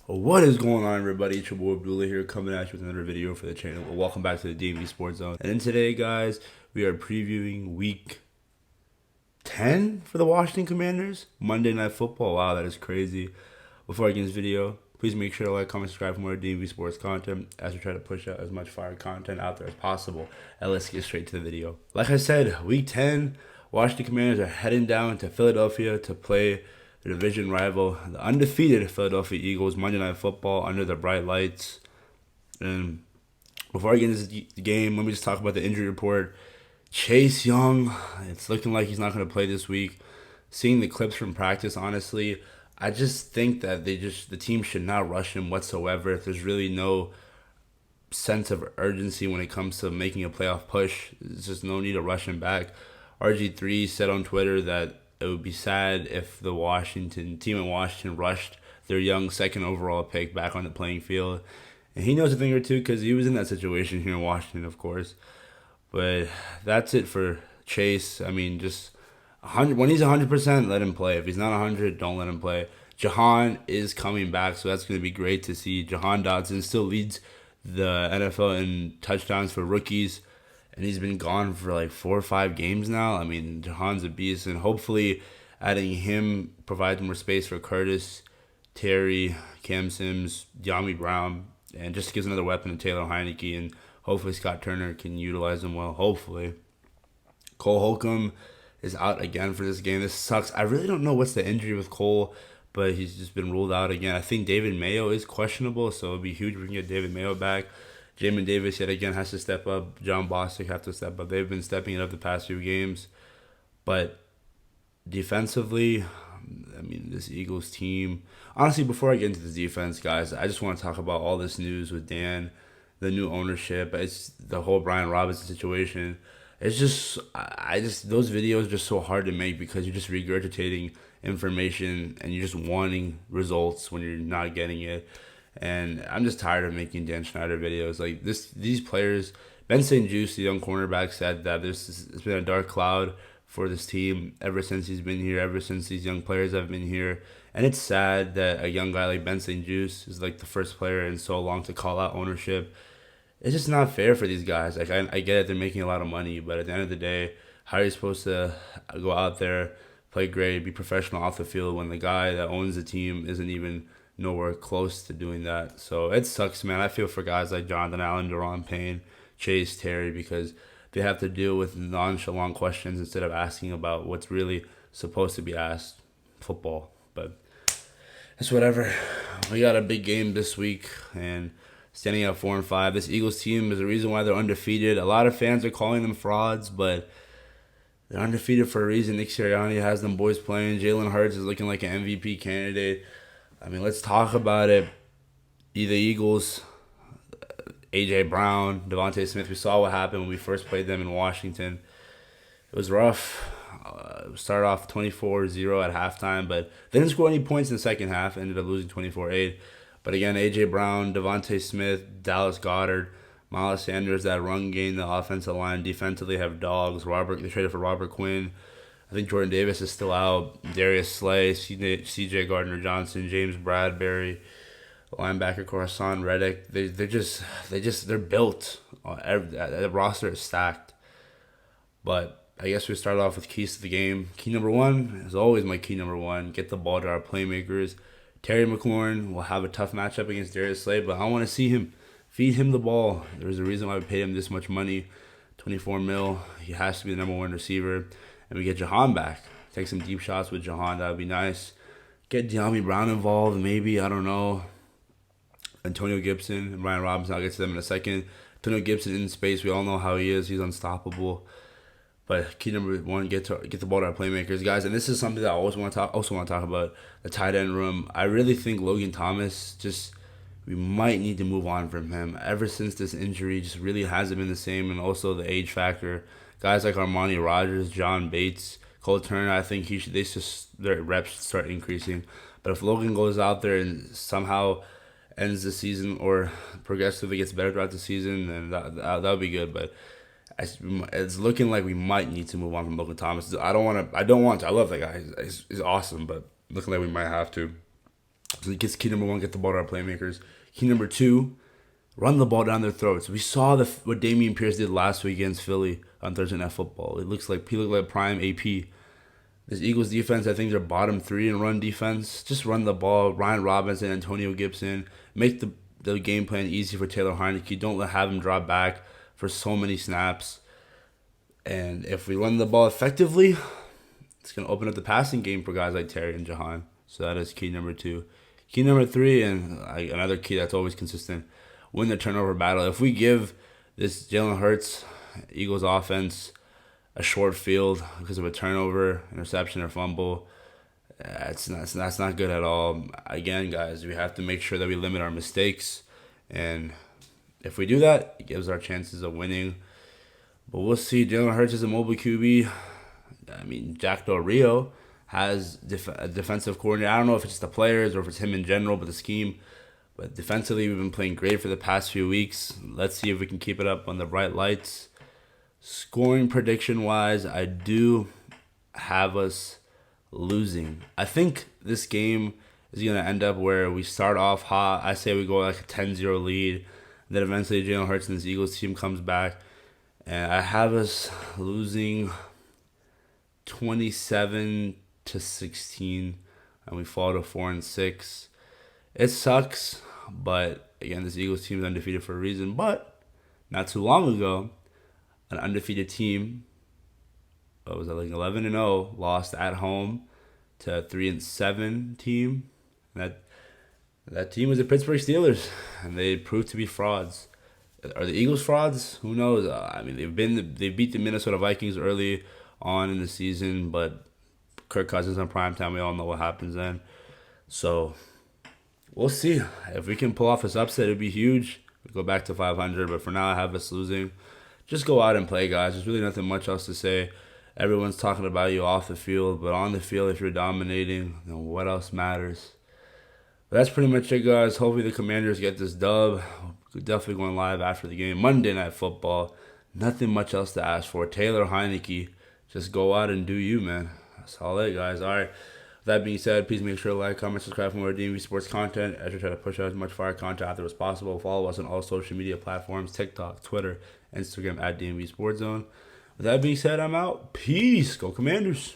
What is going on, everybody? It's your boy Abdullah here, coming at you with another video for the channel. Welcome back to the DMVSportsZone. And in today, guys, we are previewing Week 10 for the Washington Commanders. Monday Night Football. Wow, that is crazy. Before I get this video, please make sure to like, comment, subscribe for more DMV Sports content as we try to push out as much fire content out there as possible. And let's get straight to the video. Like I said, Week 10, Washington Commanders are heading down to Philadelphia to play the division rival, the undefeated Philadelphia Eagles. Monday Night Football under the bright lights. And before I get into the game, let me just talk about the injury report. Chase Young, it's looking like he's not going to play this week. Seeing the clips from practice, honestly, I just think that the team should not rush him whatsoever. There's really no sense of urgency when it comes to making a playoff push. There's just no need to rush him back. RG3 said on Twitter that it would be sad if the team in Washington rushed their young second overall pick back on the playing field. And he knows a thing or two because he was in that situation here in Washington, of course. But that's it for Chase. I mean, just 100. When he's 100%, let him play. If he's not 100, don't let him play. Jahan is coming back, so that's going to be great to see. Jahan Dotson still leads the NFL in touchdowns for rookies, and he's been gone for like 4 or 5 games now. I mean, Jahan's a beast, and hopefully adding him provides more space for Curtis, Terry, Cam Sims, De'Ami Brown, and just gives another weapon to Taylor Heineke, and hopefully Scott Turner can utilize him well, hopefully. Cole Holcomb is out again for this game. This sucks. I really don't know what's the injury with Cole, but he's just been ruled out again. I think David Mayo is questionable, so it'll be huge if we can get David Mayo back. Jamin Davis yet again has to step up. John Bostic have to step up. They've been stepping it up the past few games. But defensively, I mean, this Eagles team... Honestly, before I get into the defense, guys, I just want to talk about all this news with Dan, the new ownership. It's the whole Brian Robinson situation. It's just... those videos are just so hard to make because you're just regurgitating information and you're just wanting results when you're not getting it. And I'm just tired of making Dan Schneider videos like this. These players, Ben St. Juste, the young cornerback, said that it's been a dark cloud for this team ever since he's been here, ever since these young players have been here. And it's sad that a young guy like Ben St. Juste is like the first player in so long to call out ownership. It's just not fair for these guys. Like I get it, they're making a lot of money, but at the end of the day, how are you supposed to go out there, play great, be professional off the field when the guy that owns the team isn't even nowhere close to doing that? So it sucks, man. I feel for guys like Jonathan Allen, Deron Payne, Chase, Terry, because they have to deal with nonchalant questions instead of asking about what's really supposed to be asked, football. But it's whatever. We got a big game this week, and standing at 4-5. This Eagles team is the reason why they're undefeated. A lot of fans are calling them frauds, but they're undefeated for a reason. Nick Sirianni has them boys playing. Jalen Hurts is looking like an MVP candidate. I mean, let's talk about it. The Eagles, A.J. Brown, Devontae Smith, we saw what happened when we first played them in Washington. It was rough. Started off 24-0 at halftime, but they didn't score any points in the second half. Ended up losing 24-8. But again, A.J. Brown, Devontae Smith, Dallas Goedert, Miles Sanders, that run game, the offensive line, defensively have dogs. They traded for Robert Quinn. I think Jordan Davis is still out. Darius Slay, C.J. Gardner-Johnson, James Bradbury, linebacker Coruscant Reddick. They're built. The roster is stacked. But I guess we start off with keys to the game. Key number one is always my key number one. Get the ball to our playmakers. Terry McLaurin will have a tough matchup against Darius Slay, but I want to see him. Feed him the ball. There's a reason why we paid him this much money. $24 million. He has to be the number one receiver. And we get Jahan back. Take some deep shots with Jahan. That would be nice. Get De'Ami Brown involved, maybe. I don't know. Antonio Gibson and Brian Robinson. I'll get to them in a second. Antonio Gibson in space. We all know how he is. He's unstoppable. But key number one, get the ball to our playmakers, guys. And this is something that I also want to talk about, the tight end room. I really think Logan Thomas, we might need to move on from him. Ever since this injury, just really hasn't been the same. And also the age factor. Guys like Armani Rogers, John Bates, Cole Turner, I think their reps should start increasing. But if Logan goes out there and somehow ends the season or progressively gets better throughout the season, then that would be good. But it's looking like we might need to move on from Logan Thomas. I don't want to. I love that guy. He's awesome, but looking like we might have to. So he gets key number one, get the ball to our playmakers. Key number two, run the ball down their throats. We saw what Damian Pierce did last week against Philly on Thursday Night Football. He looked like prime AP. This Eagles defense, I think they're bottom 3 in run defense. Just run the ball. Ryan Robinson, Antonio Gibson. Make the game plan easy for Taylor Heineke. Don't have him drop back for so many snaps. And if we run the ball effectively, it's going to open up the passing game for guys like Terry and Jahan. So that is key number 2. Key number 3, and another key that's always consistent, win the turnover battle. If we give this Jalen Hurts Eagles offense a short field because of a turnover, interception, or fumble, that's not good at all. Again, guys, we have to make sure that we limit our mistakes. And if we do that, it gives our chances of winning. But we'll see. Jalen Hurts is a mobile QB. I mean, Jack Del Rio has a defensive coordinator. I don't know if it's just the players or if it's him in general, but the scheme. But defensively, we've been playing great for the past few weeks. Let's see if we can keep it up on the bright lights. Scoring prediction-wise, I do have us losing. I think this game is going to end up where we start off hot. I say we go like a 10-0 lead. Then eventually Jalen Hurts and this Eagles team comes back. And I have us losing 27-16. And we fall to 4-6. It sucks. But again, this Eagles team is undefeated for a reason. But not too long ago, an undefeated team, what was it, like 11-0, lost at home to a 3-7 team. That team was the Pittsburgh Steelers, and they proved to be frauds. Are the Eagles frauds? Who knows? I mean, they beat the Minnesota Vikings early on in the season, but Kirk Cousins on primetime, we all know what happens then. So we'll see. If we can pull off this upset, it'd be huge. We go back to 500, but for now, I have us losing. Just go out and play, guys. There's really nothing much else to say. Everyone's talking about you off the field, but on the field, if you're dominating, then what else matters? But that's pretty much it, guys. Hopefully the Commanders get this dub. We're definitely going live after the game. Monday Night Football. Nothing much else to ask for. Taylor Heineke, just go out and do you, man. That's all it, guys. All right. With that being said, please make sure to like, comment, subscribe for more DMV Sports content. As we try to push out as much fire content out there as possible. Follow us on all social media platforms, TikTok, Twitter, Instagram @DMVSportsZone. With that being said, I'm out. Peace. Go Commanders.